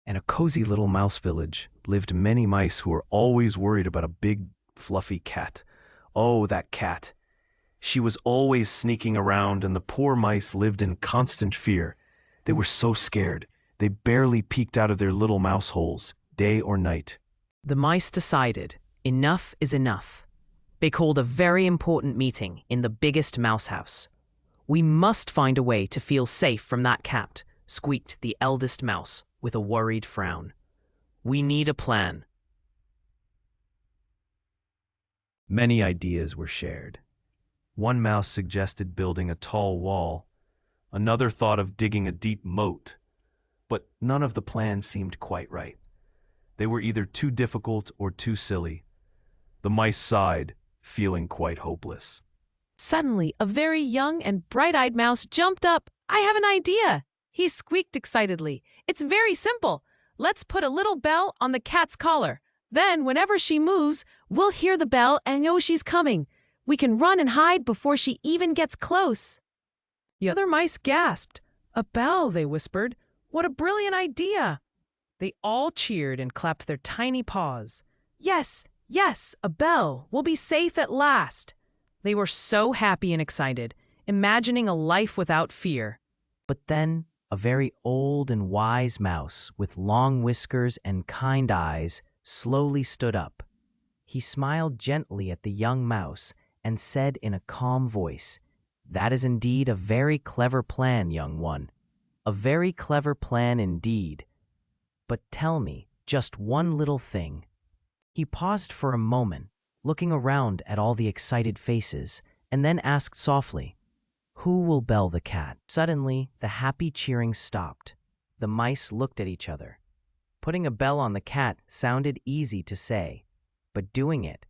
In a cozy little mouse village lived many mice who were always worried about a big, fluffy cat. Oh, that cat! She was always sneaking around, and the poor mice lived in constant fear. They were so scared, they barely peeked out of their little mouse holes, day or night. The mice decided enough is enough. They called a very important meeting in the biggest mouse house. "We must find a way to feel safe from that cat," squeaked the eldest mouse with a worried frown. "We need a plan." Many ideas were shared. One mouse suggested building a tall wall. Another thought of digging a deep moat. But none of the plans seemed quite right. They were either too difficult or too silly. The mice sighed, feeling quite hopeless. Suddenly, a very young and bright-eyed mouse jumped up. "I have an idea!" he squeaked excitedly. "It's very simple. Let's put a little bell on the cat's collar. Then, whenever she moves, we'll hear the bell and know she's coming. We can run and hide before she even gets close." The other mice gasped. "A bell," they whispered. "What a brilliant idea!" They all cheered and clapped their tiny paws. "Yes, yes, a bell. We'll be safe at last." They were so happy and excited, imagining a life without fear. But then a very old and wise mouse with long whiskers and kind eyes slowly stood up. He smiled gently at the young mouse and said in a calm voice, "That is indeed a very clever plan, young one. A very clever plan indeed. But tell me just one little thing." He paused for a moment, looking around at all the excited faces, and then asked softly, "Who will bell the cat?" Suddenly, the happy cheering stopped. The mice looked at each other. Putting a bell on the cat sounded easy to say, but doing it,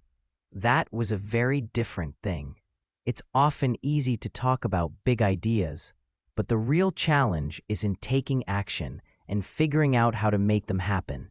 that was a very different thing. It's often easy to talk about big ideas, but the real challenge is in taking action and figuring out how to make them happen.